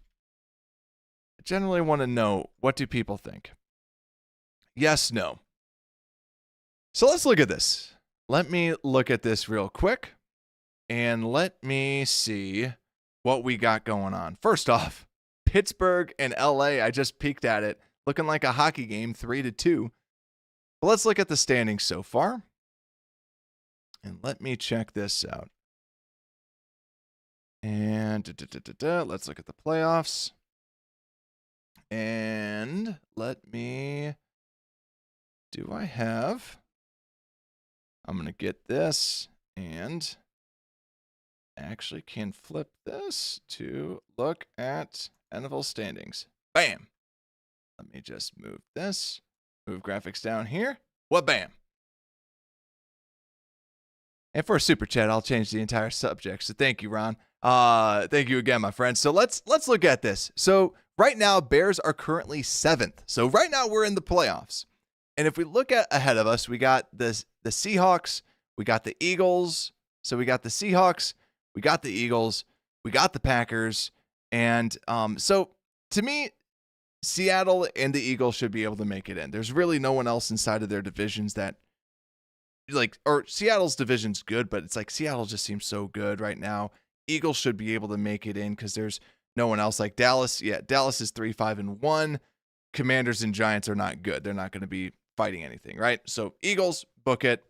I generally want to know, what do people think? Yes, no. So let's look at this. Let me look at this real quick. And let me see what we got going on. First off, Pittsburgh and LA, I just peeked at it, looking like a hockey game, 3-2. But let's look at the standings so far. And let me check this out. And let's look at the playoffs. And I'm going to get this and actually can flip this to look at NFL standings. Bam. Let me just move graphics down here. What bam. And for a super chat, I'll change the entire subject. So thank you, Ron. Thank you again, my friend. So let's look at this. So right now, Bears are currently 7th. So right now we're in the playoffs. And if we look at ahead of us, we got the Seahawks, we got the Eagles. So we got the Seahawks, we got the Eagles, we got the Packers. And so to me, Seattle and the Eagles should be able to make it in. There's really no one else inside of their divisions that or Seattle's division's good, but it's like Seattle just seems so good right now. Eagles should be able to make it in because there's no one else like Dallas. Yeah, Dallas is 3-5-1. Commanders and Giants are not good. They're not going to be fighting anything, right? So Eagles, book it.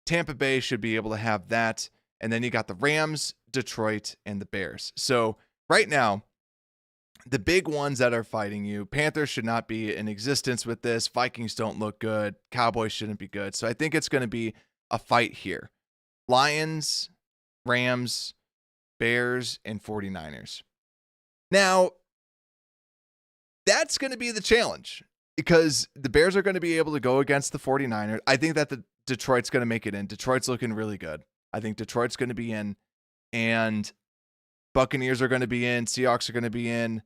Tampa Bay should be able to have that. And then you got the Rams, Detroit, and the Bears. So right now, the big ones that are fighting you, Panthers should not be in existence with this. Vikings don't look good. Cowboys shouldn't be good. So I think it's going to be a fight here. Lions, Rams, Bears, and 49ers. Now, that's going to be the challenge because the Bears are going to be able to go against the 49ers. I think that the Detroit's going to make it in. Detroit's looking really good. I think Detroit's going to be in, and Buccaneers are going to be in. Seahawks are going to be in.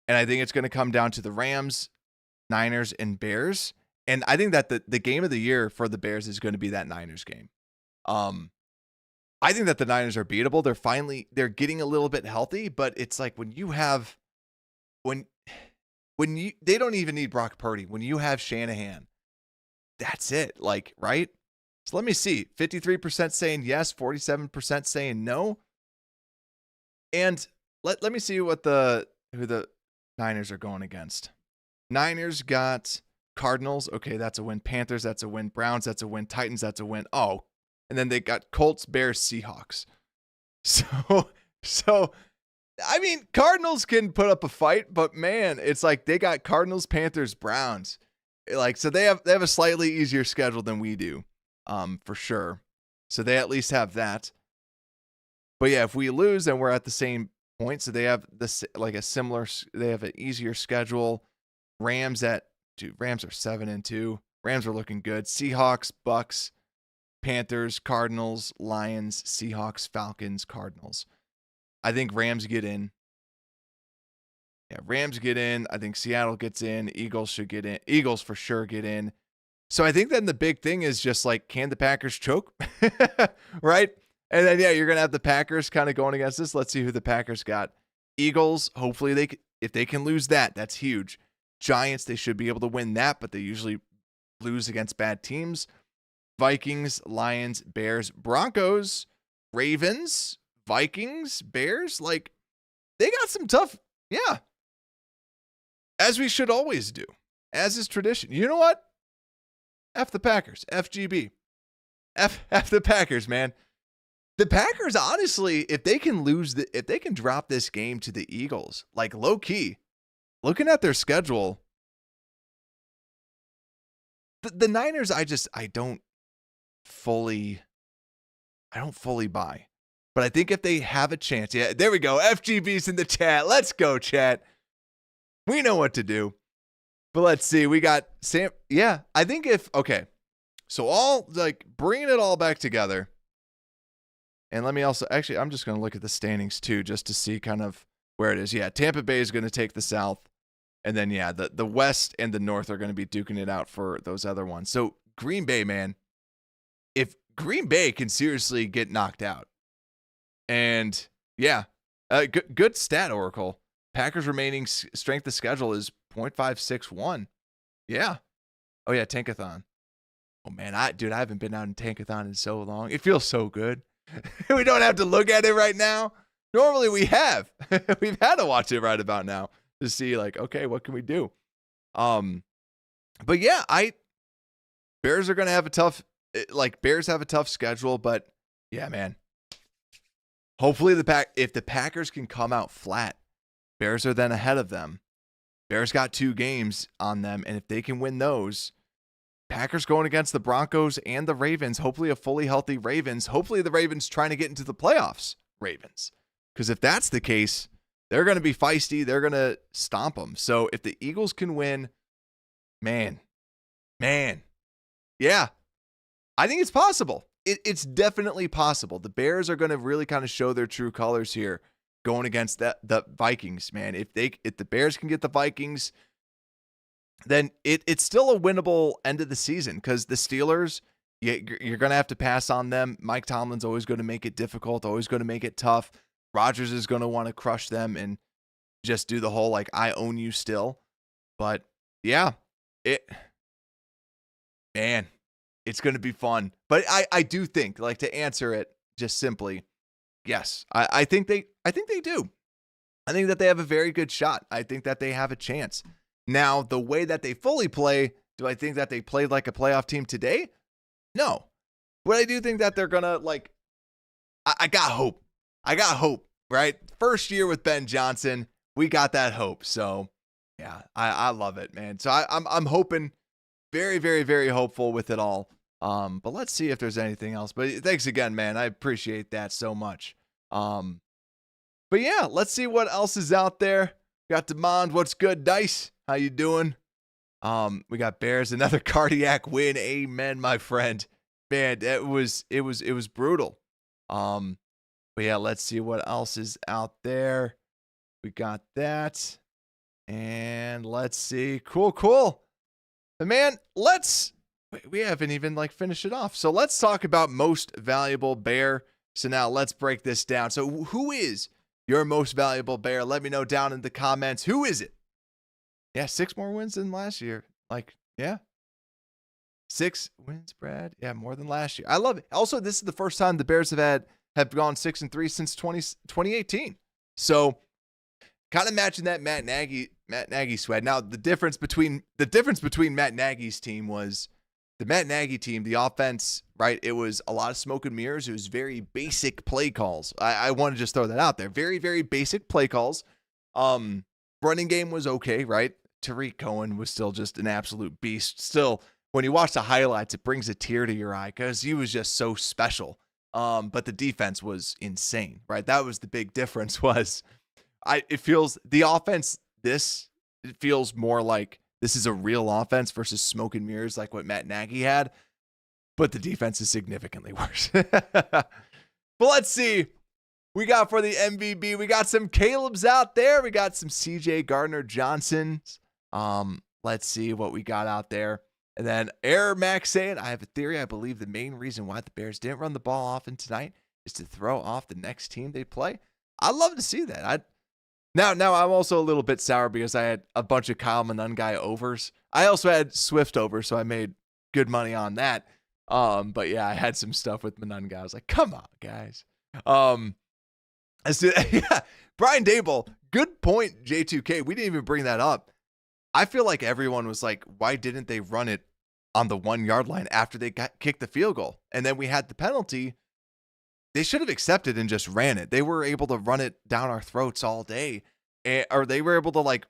And I think it's going to come down to the Rams, Niners, and Bears. And I think that the game of the year for the Bears is going to be that Niners game. I think that the Niners are beatable. They're getting a little bit healthy, but it's like when they don't even need Brock Purdy. When you have Shanahan, that's it. Like, right? So let me see. 53% saying yes, 47% saying no. And let me see who the Niners are going against. Niners got Cardinals, okay, that's a win. Panthers, that's a win. Browns, that's a win. Titans, that's a win. Oh, and then they got Colts, Bears, Seahawks. So I mean, Cardinals can put up a fight, but man, it's like they got Cardinals, Panthers, Browns. Like, so they have a slightly easier schedule than we do, for sure. So they at least have that. But yeah, if we lose, then we're at the same point. So they have this like a similar. They have an easier schedule. Rams are 7-2. Rams are looking good. Seahawks, Bucks, Panthers, Cardinals, Lions, Seahawks, Falcons, Cardinals. I think Rams get in. Yeah, Rams get in. I think Seattle gets in. Eagles should get in. Eagles for sure get in. So I think then the big thing is just like, can the Packers choke? Right? And then, yeah, you're going to have the Packers kind of going against this. Let's see who the Packers got. Eagles, hopefully if they can lose that, that's huge. Giants, they should be able to win that, but they usually lose against bad teams. Vikings, Lions, Bears, Broncos, Ravens, Vikings, Bears, like they got some tough, yeah. As we should always do, as is tradition. You know what? F the Packers, FGB. F the Packers, man. The Packers, honestly, if they can drop this game to the Eagles, like low key, looking at their schedule, the Niners, I don't fully buy. But I think if they have a chance, yeah, there we go. FGB's in the chat. Let's go, chat. We know what to do. But let's see. We got Sam. Yeah, I think okay. So all like bringing it all back together. And let me also, actually, I'm just going to look at the standings too, just to see kind of where it is. Yeah, Tampa Bay is going to take the South. And then, yeah, the West and the North are going to be duking it out for those other ones. So Green Bay, man, if Green Bay can seriously get knocked out, and yeah, good stat, Oracle. Packers remaining strength of schedule is 0.561. Yeah. Oh, yeah, Tankathon. Oh, man, I haven't been out in Tankathon in so long. It feels so good. We don't have to look at it right now. Normally we have. We've had to watch it right about now to see, like, okay, what can we do? But yeah, Bears are going to have Bears have a tough schedule, but yeah, man. Hopefully if the Packers can come out flat, Bears are then ahead of them. Bears got 2 games on them, and if they can win those, Packers going against the Broncos and the Ravens, hopefully a fully healthy Ravens. Hopefully the Ravens trying to get into the playoffs, Ravens. Because if that's the case, they're going to be feisty. They're going to stomp them. So if the Eagles can win, man, yeah, I think it's possible. It's definitely possible. The Bears are going to really kind of show their true colors here going against the Vikings, man. If the Bears can get the Vikings, then it's still a winnable end of the season because the Steelers, you're going to have to pass on them. Mike Tomlin's always going to make it difficult, always going to make it tough. Rodgers is going to want to crush them and just do the whole, like, I own you still. But, yeah, it's going to be fun. But I do think, like, to answer it just simply, yes, I think they do. I think that they have a very good shot. I think that they have a chance. Now, the way that they fully play, do I think that they played like a playoff team today? No. But I do think that they're going to, like, I got hope. Right? First year with Ben Johnson, we got that hope. So, yeah, I love it, man. So I'm hoping, very, very, very hopeful with it all. But let's see if there's anything else. But thanks again, man. I appreciate that so much. But yeah, let's see what else is out there. Got Demand. What's good, Dice? How you doing? We got Bears, another cardiac win. Amen, my friend. Man, it was brutal. But yeah, let's see what else is out there. We got that. And let's see. Cool. But man, we haven't even like finished it off. So let's talk about most valuable Bear. So now let's break this down. So who is your most valuable Bear? Let me know down in the comments. Who is it? Yeah, 6 more wins than last year. Like, yeah. 6 wins, Brad. Yeah, more than last year. I love it. Also, this is the first time the Bears have gone 6-3 since 2018. So kind of matching that Matt Nagy Matt Nagy swag. Now the difference between Matt Nagy's team was the Matt Nagy team, the offense, right? It was a lot of smoke and mirrors. It was very basic play calls. I want to just throw that out there. Very, very basic play calls. Running game was okay, right? Tariq Cohen was still just an absolute beast. Still, when you watch the highlights, it brings a tear to your eye because he was just so special. But the defense was insane, right? That was the big difference. It feels the offense. It feels more like this is a real offense versus smoke and mirrors like what Matt Nagy had. But the defense is significantly worse. But let's see. We got for the MVP. We got some Caleb's out there. We got some CJ Gardner-Johnsons. Let's see what we got out there. And then Air Max saying, I have a theory. I believe the main reason why the Bears didn't run the ball often tonight is to throw off the next team they play. I'd love to see that. Now I'm also a little bit sour because I had a bunch of Kyle Monungai overs. I also had Swift over, so I made good money on that. But yeah, I had some stuff with Monungai. I was like, come on, guys. Yeah, Brian Dable, good point, J2K. We didn't even bring that up. I feel like everyone was like, why didn't they run it on the 1 yard line after they kicked the field goal? And then we had the penalty. They should have accepted and just ran it. They were able to run it down our throats all day. Or they were able to,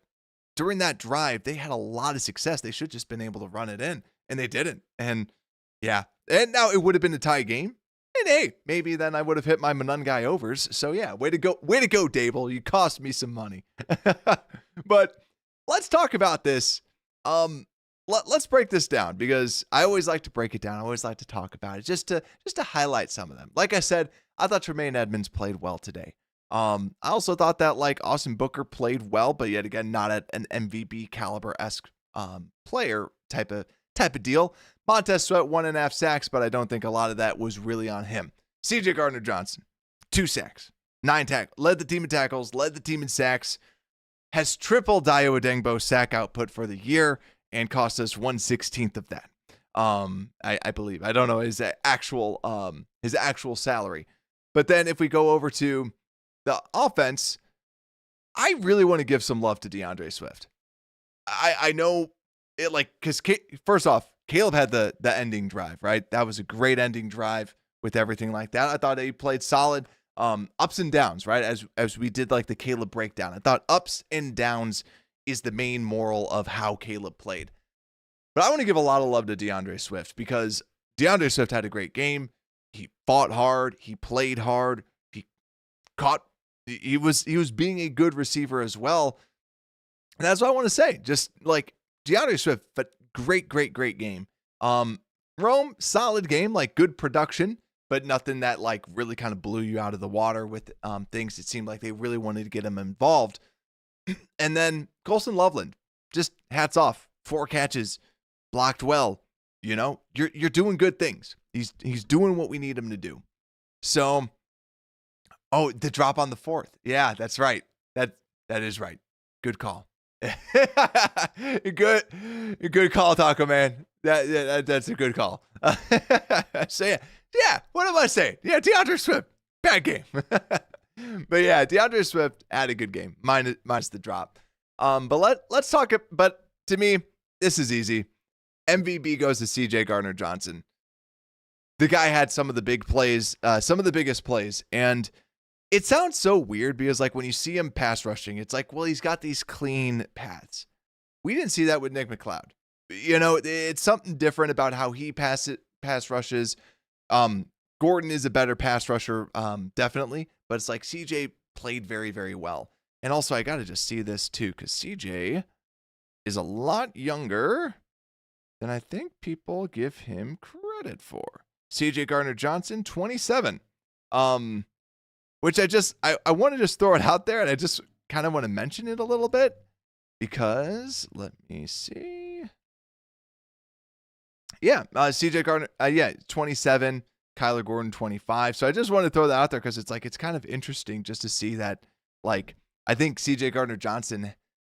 during that drive, they had a lot of success. They should have just been able to run it in, and they didn't. And yeah, and now it would have been a tie game. And hey, maybe then I would have hit my Monungai overs. So yeah, way to go, Dable. You cost me some money. But let's talk about this. Let's break this down because I always like to break it down. I always like to talk about it just to highlight some of them. Like I said, I thought Tremaine Edmonds played well today. I also thought that Austin Booker played well, but yet again, not at an MVP caliber-esque player type of deal. Montez Sweat 1.5 sacks, but I don't think a lot of that was really on him. CJ Gardner-Johnson, 2 sacks, 9 tackles, led the team in tackles, led the team in sacks, has tripled Dayo Odengbo's sack output for the year and cost us 1/16 of that. I believe. I don't know his actual salary. But then if we go over to the offense, I really want to give some love to DeAndre Swift. I know it because first off, Caleb had the ending drive, right? That was a great ending drive with everything like that. I thought he played solid. Ups and downs, right? As we did the Caleb breakdown. I thought ups and downs is the main moral of how Caleb played. But I want to give a lot of love to DeAndre Swift because DeAndre Swift had a great game. He fought hard. He played hard. He was being a good receiver as well. And that's what I want to say. Just DeAndre Swift, but great game. Rome, solid game, good production, but nothing that really kind of blew you out of the water with things. It seemed like they really wanted to get him involved. And then Colson Loveland, just hats off. 4 catches, blocked well. You're doing good things. He's doing what we need him to do. So, the drop on the 4th. Yeah, that's right. That is right. Good call. Good call, Taco Man. That's a good call. So yeah. What am I saying? Yeah, DeAndre Swift, bad game. But yeah, DeAndre Swift had a good game, minus the drop. But let's talk. But to me, this is easy. MVP goes to CJ Gardner-Johnson. The guy had some of the big plays, some of the biggest plays, and it sounds so weird because when you see him pass rushing, it's well, he's got these clean paths. We didn't see that with Nick McLeod. It's something different about how he pass rushes. Gordon is a better pass rusher, definitely, but it's CJ played very, very well. And also, I got to just see this too, because CJ is a lot younger than I think people give him credit for. CJ Gardner-Johnson, 27. Which I want to just throw it out there, and I just kind of want to mention it a little bit because let me see. Yeah, CJ Gardner, 27, Kyler Gordon, 25. So I just want to throw that out there because it's kind of interesting just to see that, I think CJ Gardner-Johnson,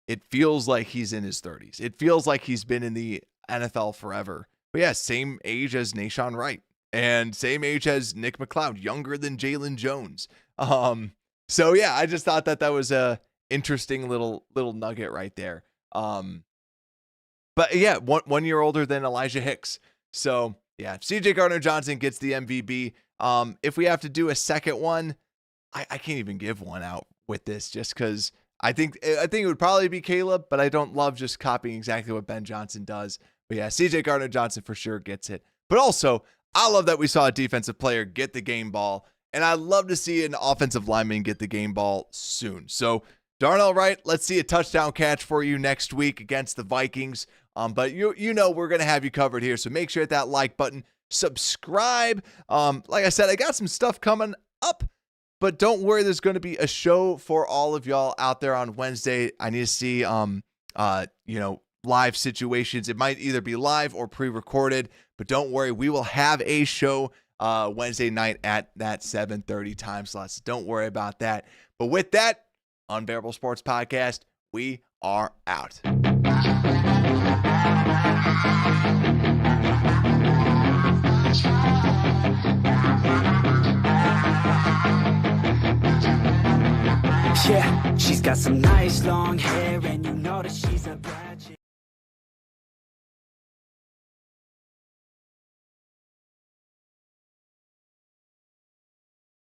it feels like he's in his 30s. It feels like he's been in the NFL forever. But yeah, same age as Nashawn Wright and same age as Nick McLeod, younger than Jalen Jones. So yeah, I just thought that was a interesting little nugget right there. But yeah, 1 year older than Elijah Hicks. So yeah, CJ Gardner-Johnson gets the MVP. If we have to do a second one, I can't even give one out with this just because I think it would probably be Caleb, but I don't love just copying exactly what Ben Johnson does. But yeah, CJ Gardner-Johnson for sure gets it. But also, I love that we saw a defensive player get the game ball, and I love to see an offensive lineman get the game ball soon. So Darnell Wright, let's see a touchdown catch for you next week against the Vikings. But you know we're going to have you covered here, so make sure to hit that like button, subscribe. Like I said, I got some stuff coming up, but don't worry, there's going to be a show for all of y'all out there on Wednesday. I need to see live situations. It might either be live or pre-recorded, but don't worry, we will have a show Wednesday night at that 7:30 time slot. So don't worry about that. But with that, Unbearable Sports Podcast, we are out. Yeah, she's got some nice long hair, and you know that she